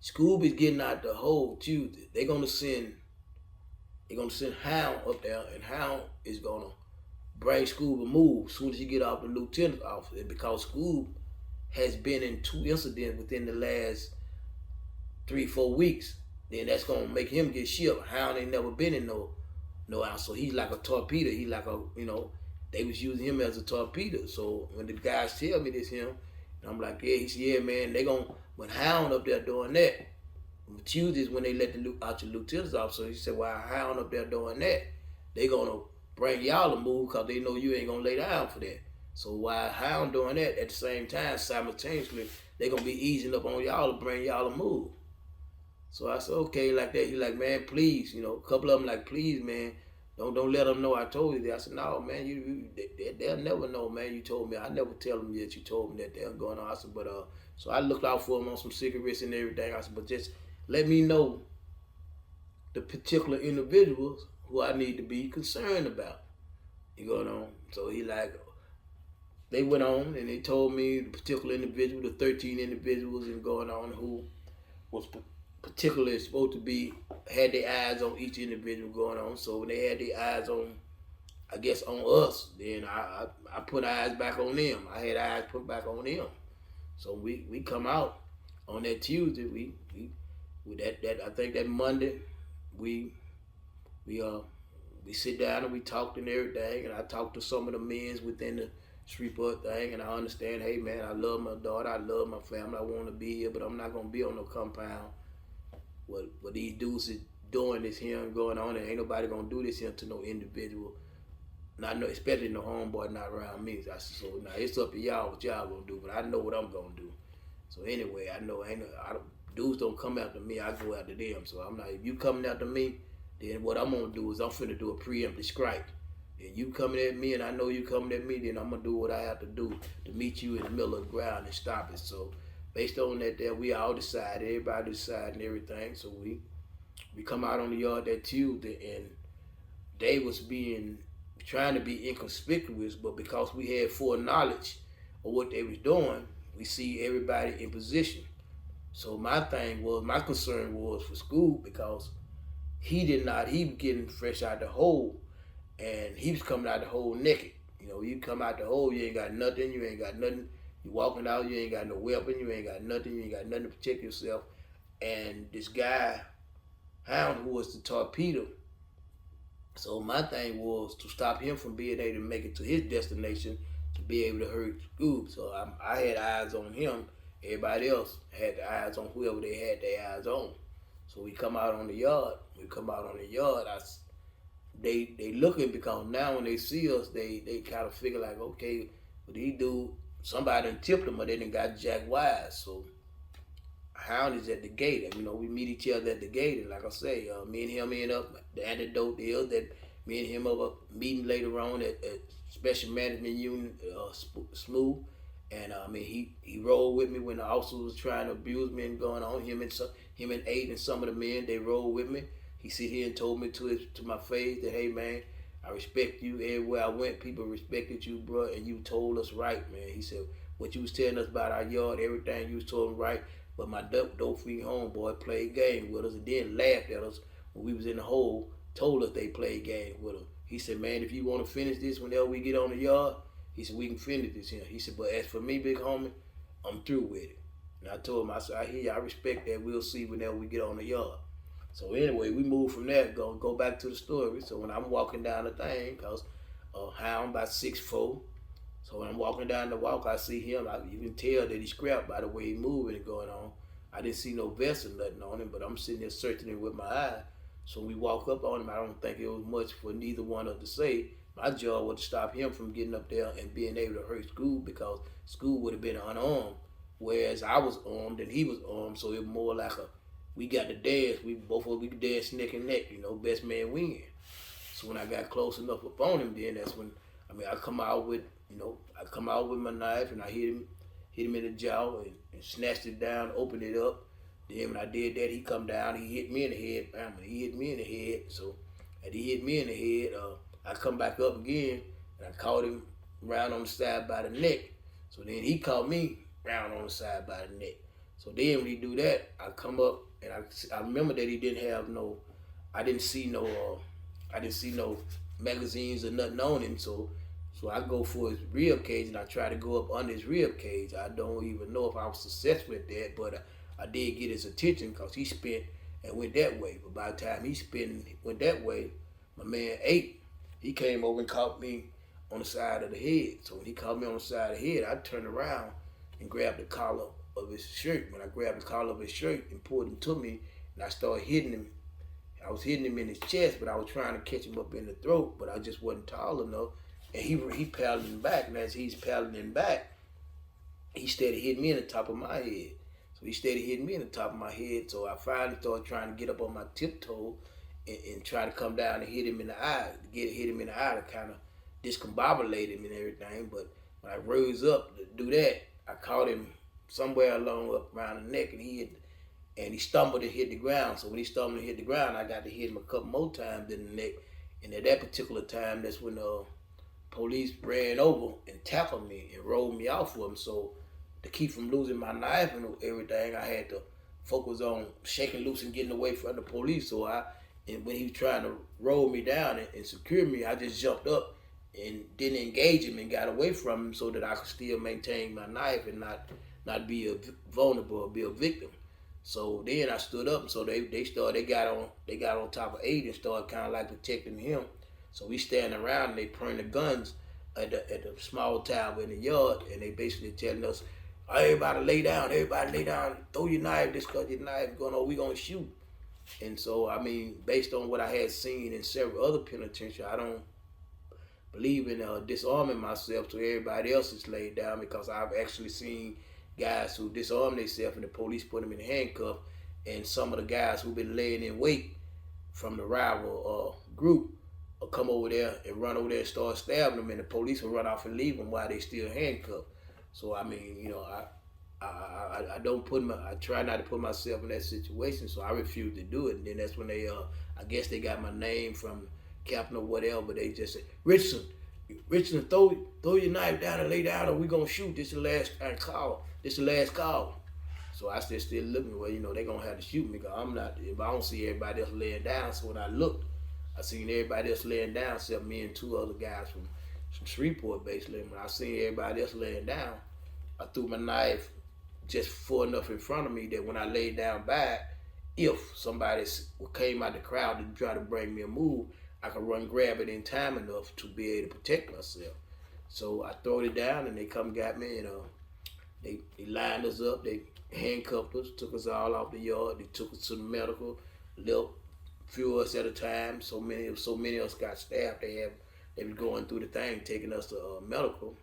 Scoob is getting out the hole Tuesday. They're gonna send Hound up there, and Hound is gonna bring Scoob a move as soon as he get off the lieutenant's office. And because Scoob has been in 2 incidents within the last 3, 4 weeks, then that's gonna make him get shipped. Hound ain't never been in no out, so he's like a torpedo. He like a they was using him as a torpedo. So when the guys tell me this him, and I'm like, yeah, he said, yeah, man, they gonna when Hound up there doing that. Tuesdays when they let out the lieutenant's office. So he said, well, Hound up there doing that, they gonna bring y'all a move because they know you ain't gonna lay down for that. So while Hound doing that, at the same time, simultaneously, they gonna be easing up on y'all to bring y'all a move. So I said, okay, like that. He like, man, please, a couple of them like, please, man, don't let them know I told you that. I said, no, man, they'll never know, man. You told me. I never tell them that you told me that they're going on. I said, but so I looked out for them on some cigarettes and everything. I said, but just let me know the particular individuals who I need to be concerned about. You going on? So he like, they went on and they told me the particular individual, the 13 individuals and going on who was particularly supposed to be, had their eyes on each individual going on. So when they had their eyes on, I guess, on us, then I put eyes back on them. I had eyes put back on them. So we come out on that Tuesday. We that I think that Monday we we uh we sit down and we talked and everything, and I talked to some of the men's within the Shreveport thing, and I understand, hey man, I love my daughter, I love my family, I want to be here, but I'm not gonna be on no compound. What these dudes is doing this here and going on, and ain't nobody gonna do this here to no individual. Not no, especially no homeboy not around me. I said, so now it's up to y'all what y'all gonna do, but I know what I'm gonna do. So anyway, I know dudes don't come after me, I go after them. So I'm like, if you coming after me, then what I'm gonna do is I'm finna do a preemptive strike. And you coming at me and I know you coming at me, then I'm gonna do what I have to do to meet you in the middle of the ground and stop it. So based on that there, we all decided, everybody decided and everything. So we come out on the yard that Tuesday, and they was trying to be inconspicuous, but because we had foreknowledge of what they was doing, we see everybody in position. So my concern was for school, because he was getting fresh out the hole, and he was coming out the hole naked. You come out the hole, you ain't got nothing, you walking out, you ain't got no weapon, you ain't got nothing to protect yourself. And this guy, Hound, who was the torpedo, so my thing was to stop him from being able to make it to his destination, to be able to hurt Scoob. So I had eyes on him. Everybody else had the eyes on whoever they had their eyes on. So we come out on the yard. They looking, because now when they see us, they kind of figure like, okay, but these dude, somebody done tipped them or they done got jack wise. So Hound is at the gate, and we meet each other at the gate, and like I say, me and him end up, the antidote is that me and him have a meeting later on at Special Management Unit, Smooth, and he rolled with me when the officer was trying to abuse me and going on. Him and Aiden and some of the men, they rolled with me. He sit here and told me to my face that, hey man, I respect you. Everywhere I went, people respected you, bro, and you told us right, man. He said, what you was telling us about our yard, everything you was told right. But my dope free homeboy played game with us and then laughed at us when we was in the hole, told us they played game with us. He said, man, if you want to finish this whenever we get on the yard, he said, we can finish this here. He said, but as for me, big homie, I'm through with it. And I told him, I said, I hear you, I respect that. We'll see whenever we get on the yard. So anyway, we moved from there, go back to the story. So when I'm walking down the thing, because Hound about 6'4", so when I'm walking down the walk, I see him. You can tell that he's scrapped by the way he moving and going on. I didn't see no vest or nothing on him, but I'm sitting there searching it with my eye. So we walk up on him. I don't think it was much for neither one of us to say. My job was to stop him from getting up there and being able to hurt Scoob, because Scoob would have been unarmed, whereas I was armed and he was armed. So it was more like we got to dance. We could dance neck and neck. Best man win. So when I got close enough upon him, then that's when I come out with my knife, and I hit him in the jaw and snatched it down, opened it up. Then when I did that, he come down, he hit me in the head. He hit me in the head. So as he hit me in the head, I come back up again, and I caught him round on the side by the neck. So then he caught me round on the side by the neck. So then when he do that, I come up and I remember that he didn't have no, I didn't see no, I didn't see no magazines or nothing on him. So I go for his rib cage and I try to go up under his rib cage. I don't even know if I was successful at that, but I did get his attention because he spent and went that way. But by the time he went that way, my man ate. He came over and caught me on the side of the head. So when he caught me on the side of the head, I turned around and grabbed the collar of his shirt. When I grabbed the collar of his shirt and pulled him to me, and I started hitting him. I was hitting him in his chest, but I was trying to catch him up in the throat, but I just wasn't tall enough. And he paddling back, and as he's paddling back, he started hitting me in the top of my head. So he started hitting me in the top of my head. So I finally started trying to get up on my tiptoe and try to come down and hit him in the eye, hit him in the eye to kind of discombobulate him and everything. But when I rose up to do that, I caught him somewhere along up around the neck, and he stumbled and hit the ground. So when he stumbled and hit the ground, I got to hit him a couple more times in the neck. And at that particular time, that's when police ran over and tackled me and rolled me off of him. So to keep from losing my knife and everything, I had to focus on shaking loose and getting away from the police. And when he was trying to roll me down and secure me, I just jumped up and didn't engage him and got away from him so that I could still maintain my knife and not be vulnerable or be a victim. So then I stood up, so they got on top of Aiden and started kind of like protecting him. So we standing around and they pointing the guns at the small tower in the yard, and they basically telling us, everybody lay down, throw your knife, this cause your knife going on, we gonna shoot. And so I mean, based on what I had seen in several other penitentiaries, I don't believe in disarming myself so everybody else is laid down, because I've actually seen guys who disarm themselves and the police put them in handcuffs, and some of the guys who've been laying in wait from the rival group will come over there and run over there and start stabbing them, and the police will run off and leave them while they still handcuffed. So I mean, I don't I try not to put myself in that situation, so I refuse to do it. And then that's when I guess they got my name from captain or whatever, but they just said, Richardson, throw your knife down and lay down, or we gonna shoot. This is the last call. This is the last call. So I still looking, well, they gonna have to shoot me, because I'm not, if I don't see everybody else laying down. So when I looked, I seen everybody else laying down except me and two other guys from Shreveport, basically. When I seen everybody else laying down, I threw my knife just far enough in front of me that when I laid down back, if somebody came out the crowd to try to bring me a move, I could run grab it in time enough to be able to protect myself. So I threw it down, and they come got me, and they lined us up, they handcuffed us, took us all off the yard, they took us to the medical, little few of us at a time. So many of us got stabbed. They were going through the thing, taking us to medical.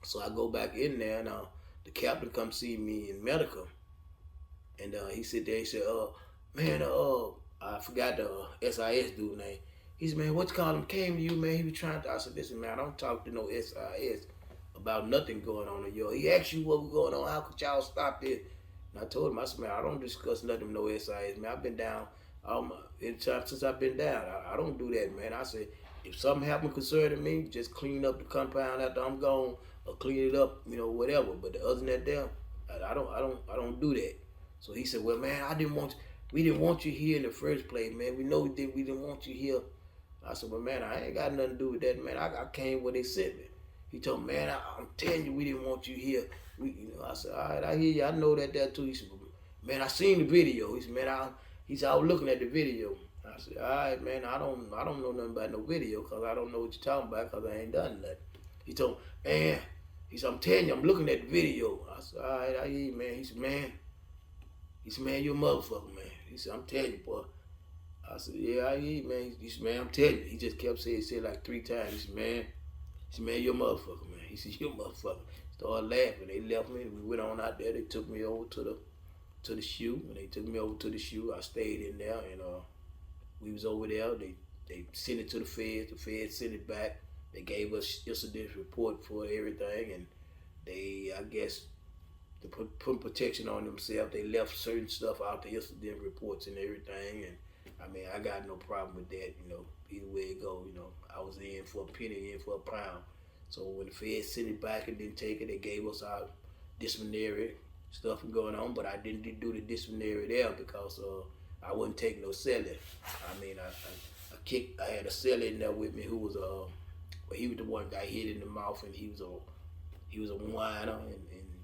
So I go back in there, and the captain come see me in medical, and he said, man, I forgot the SIS dude name. He said, man, what you call him came to you, man? He was trying to. I said, listen, man, I don't talk to no SIS about nothing going on in your. He asked you what was going on. How could y'all stop this? And I told him, I said, man, I don't discuss nothing with no SIS, man. I've been down since I've been down. I don't do that, man. I said, if something happened concerning me, just clean up the compound after I'm gone, or clean it up, whatever. But other than that, I don't do that. So he said, well, man, we didn't want you here in the first place, man. We know we didn't want you here. I said, well, man, I ain't got nothing to do with that, man. I came where they sent me. He told me, man, I'm telling you, we didn't want you here. I said, all right, I hear you. I know that too. He said, man, I seen the video. He said, man, I was looking at the video. I said, all right, man, I don't know nothing about no video, because I don't know what you're talking about, because I ain't done nothing. He told me, man, I'm telling you, I'm looking at the video. I said, all right, I hear you, man. He said, man, you're a motherfucker, man. He said, I'm telling you, boy. I said, yeah, I hear you, man. He said, man, I'm telling you. He just kept saying it like 3 times. He said, man, you're a motherfucker, man. He said, you're a motherfucker. Started laughing. They left me. We went on out there. They took me over to the shoe. When they took me over to the shoe, I stayed in there, and we was over there. They sent it to the feds. The feds sent it back. They gave us incident report for everything, and they, I guess, to put protection on themselves, they left certain stuff out, the incident reports and everything. And I mean, I got no problem with that, either way it go, I was in for a penny, in for a pound. So when the feds sent it back and didn't take it, they gave us our disciplinary stuff going on, but I didn't do the disciplinary there because I wouldn't take no celly. I mean, I had a celly in there with me who was well, he was the one got hit in the mouth, and he was a whiner and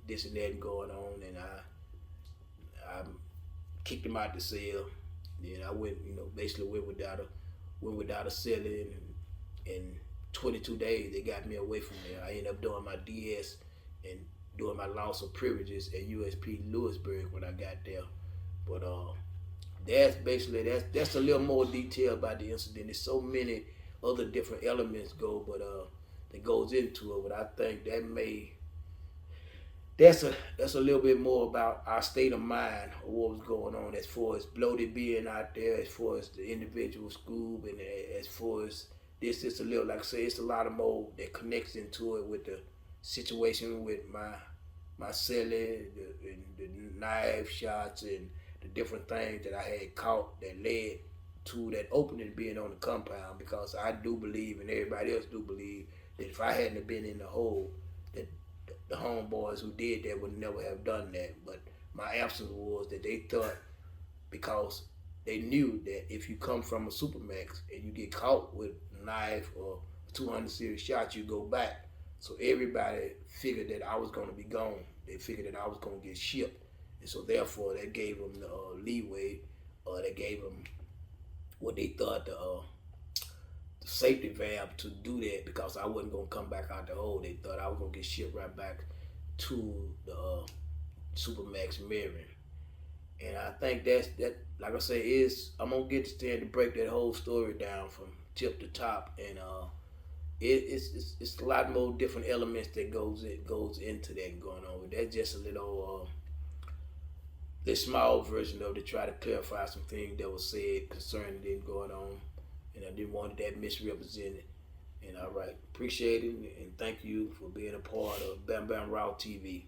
this and that going on, and I kicked him out the cell. Then I went, basically went without a celly, and in 22 days they got me away from there. I ended up doing my DS and doing my loss of privileges at USP Lewisburg when I got there. But that's a little more detail about the incident. There's so many other different elements that goes into it, but I think that's a little bit more about our state of mind or what was going on as far as bloated being out there, as far as the individual Scoob, and as far as this is a little, like I say, it's a lot of more that connects into it with the situation with my celly, the knife shots, and the different things that I had caught that led to that opening being on the compound. Because I do believe, and everybody else do believe, that if I hadn't been in the hole, that the homeboys who did that would never have done that. But my absence was that they thought, because they knew that if you come from a Supermax and you get caught with a knife or 200 series shots, you go back. So everybody figured that I was going to be gone. They figured that I was going to get shipped. And so therefore, that gave them the leeway, or they gave them what they thought the safety valve to do that, because I wasn't going to come back out the hole. They thought I was going to get shipped right back to the Supermax Marion. And I think that, like I say, I'm going to get to stand to break that whole story down from tip to top. And it's a lot more different elements that goes into that going on. But that's just a little this small version of to try to clarify some things that was said concerning it going on, and I didn't want that misrepresented. And all right, appreciate it, and thank you for being a part of Bamm Raw TV.